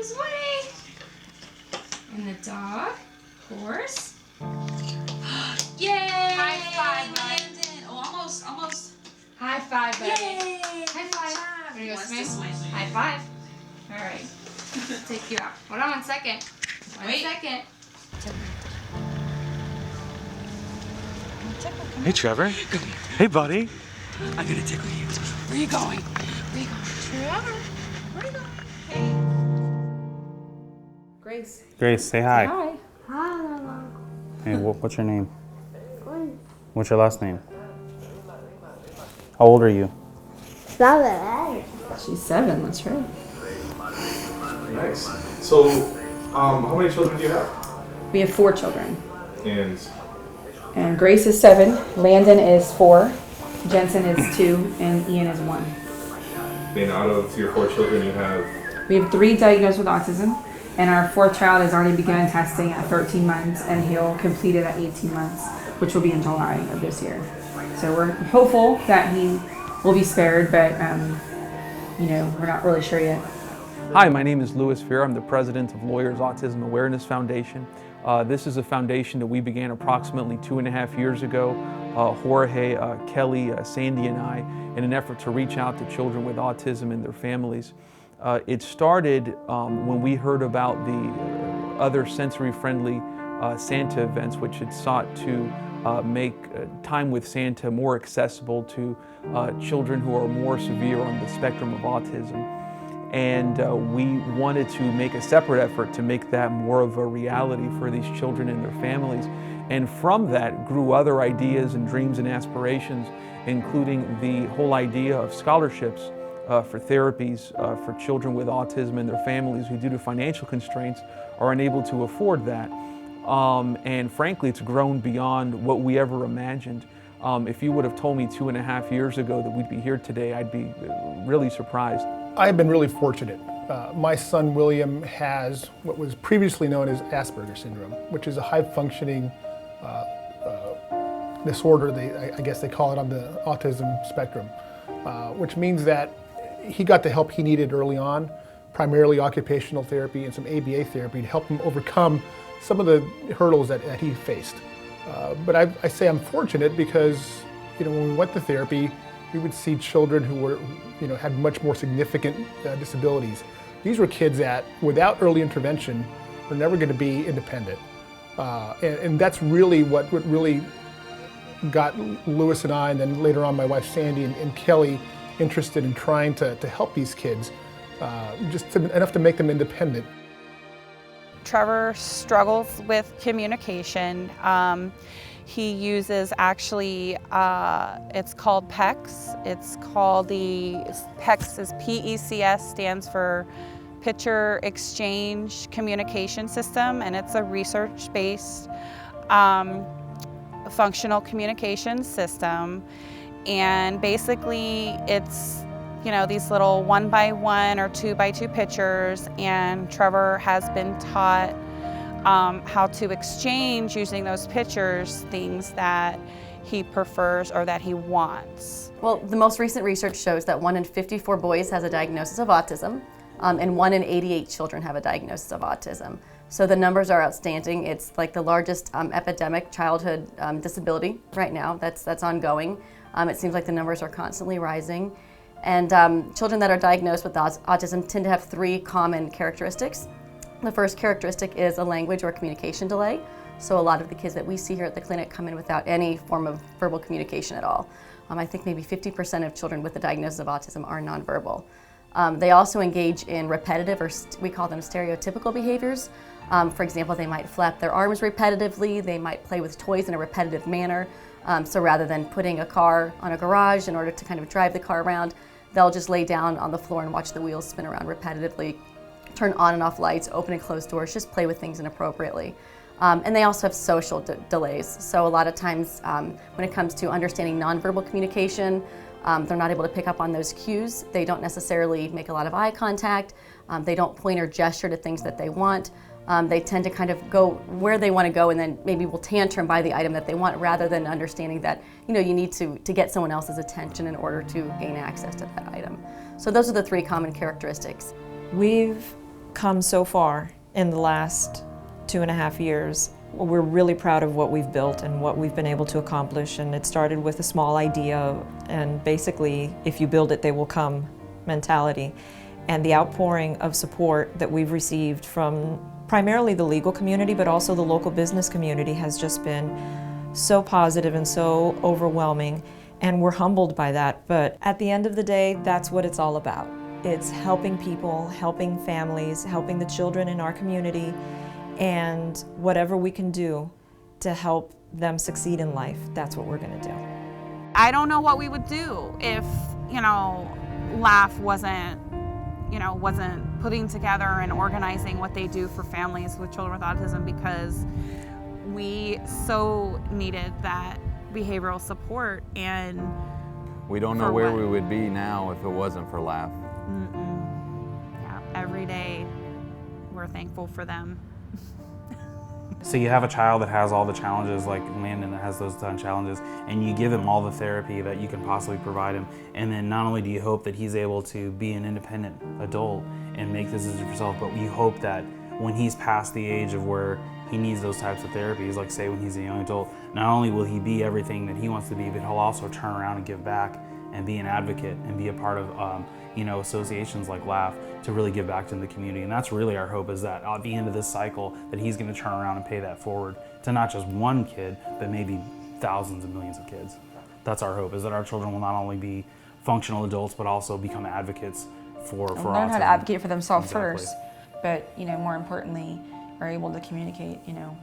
Here's Woody. And the dog, of course. Yay! High five, Landon. Oh, almost. High five, buddy. Yay! High five. Ready to go swim? Swim. High five. All right. Take you out. Hold on 1 second. One second. Hey, Trevor. Hey, buddy. I'm gonna tickle you. Where are you going? Where are you going? Trevor. Where are you going? Hey. Grace. Grace, say hi. Hi. Hi. Hey, what's your name? What's your last name? How old are you? 7. She's 7. That's right. Nice. So, how many children do you have? We have 4 children. And Grace is 7. Landon is 4. Jensen is 2, and Ian is 1. then out of your 4 children, you have... We have 3 diagnosed with autism, and our 4th child has already begun testing at 13 months, and he'll complete it at 18 months, which will be in July of this year. So we're hopeful that he will be spared, but we're not really sure yet. Hi, my name is Louis Fear. I'm the president of Lawyers Autism Awareness Foundation. This is a foundation that we began approximately 2.5 years ago. Jorge, Kelly, Sandy, and I, in an effort to reach out to children with autism and their families. It started when we heard about the other sensory-friendly Santa events, which had sought to make time with Santa more accessible to children who are more severe on the spectrum of autism. And we wanted to make a separate effort to make that more of a reality for these children and their families. And from that grew other ideas and dreams and aspirations, including the whole idea of scholarships for therapies for children with autism and their families who, due to financial constraints, are unable to afford that. And frankly, it's grown beyond what we ever imagined. If you would have told me 2.5 years ago that we'd be here today, I'd be really surprised. I've been really fortunate. My son William has what was previously known as Asperger's syndrome, which is a high-functioning disorder, I guess they call it on the autism spectrum, which means that he got the help he needed early on, primarily occupational therapy and some ABA therapy to help him overcome some of the hurdles that he faced. But I say I'm fortunate because, when we went to therapy, we would see children who were, had much more significant disabilities. These were kids that, without early intervention, were never going to be independent. And that's really what really got Louis and I, and then later on my wife Sandy and Kelly, interested in trying to help these kids, enough to make them independent. Trevor struggles with communication. He uses actually, it's called PECS. It's called PECS is P-E-C-S, stands for Picture Exchange Communication System, and it's a research-based functional communication system. And basically it's, these little 1x1 or 2x2 pictures, and Trevor has been taught how to exchange using those pictures things that he prefers or that he wants. Well, the most recent research shows that 1 in 54 boys has a diagnosis of autism, and 1 in 88 children have a diagnosis of autism. So the numbers are outstanding. It's like the largest epidemic childhood disability right now that's ongoing. It seems like the numbers are constantly rising. And children that are diagnosed with autism tend to have 3 common characteristics. The first characteristic is a language or communication delay. So a lot of the kids that we see here at the clinic come in without any form of verbal communication at all. I think maybe 50% of children with the diagnosis of autism are nonverbal. They also engage in repetitive, or we call them stereotypical behaviors. For example, they might flap their arms repetitively, they might play with toys in a repetitive manner. So rather than putting a car on a garage in order to kind of drive the car around, they'll just lay down on the floor and watch the wheels spin around repetitively, turn on and off lights, open and close doors, just play with things inappropriately. And they also have social delays. So a lot of times when it comes to understanding nonverbal communication, they're not able to pick up on those cues. They don't necessarily make a lot of eye contact. They don't point or gesture to things that they want. They tend to kind of go where they want to go and then maybe will tantrum by the item that they want, rather than understanding that you need to get someone else's attention in order to gain access to that item. So those are the 3 common characteristics. We've come so far in the last 2.5 years. We're really proud of what we've built and what we've been able to accomplish, and it started with a small idea and basically, if you build it, they will come mentality. And the outpouring of support that we've received from primarily the legal community, but also the local business community has just been so positive and so overwhelming, and we're humbled by that. But at the end of the day, that's what it's all about. It's helping people, helping families, helping the children in our community, and whatever we can do to help them succeed in life, that's what we're going to do. I don't know what we would do if, LAAF wasn't putting together and organizing what they do for families with children with autism, because we so needed that behavioral support. And we don't know where we would be now if it wasn't for LAAF. Yeah, every day we're thankful for them. So you have a child that has all the challenges, like Landon that has those ton challenges, and you give him all the therapy that you can possibly provide him. And then not only do you hope that he's able to be an independent adult and make decisions for himself, but you hope that when he's past the age of where he needs those types of therapies, like say when he's a young adult, not only will he be everything that he wants to be, but he'll also turn around and give back and be an advocate and be a part of associations like LAAF to really give back to the community. And that's really our hope, is that at the end of this cycle that he's going to turn around and pay that forward to not just one kid, but maybe thousands and millions of kids. That's our hope, is that our children will not only be functional adults, but also become advocates for learn autism. How to advocate for themselves Exactly. first, but more importantly, are able to communicate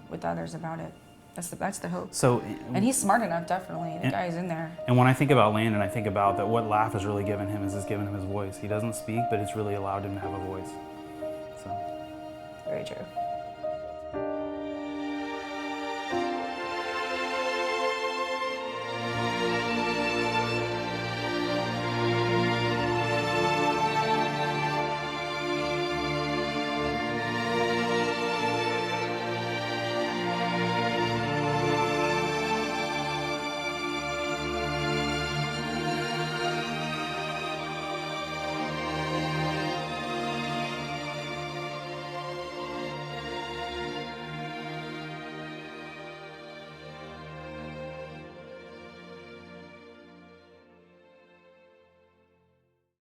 with others about it. That's the hope. So, and he's smart enough, definitely. The guy's in there. And when I think about Landon, I think about that what LAAF has really given him is it's given him his voice. He doesn't speak, but it's really allowed him to have a voice. So. Very true.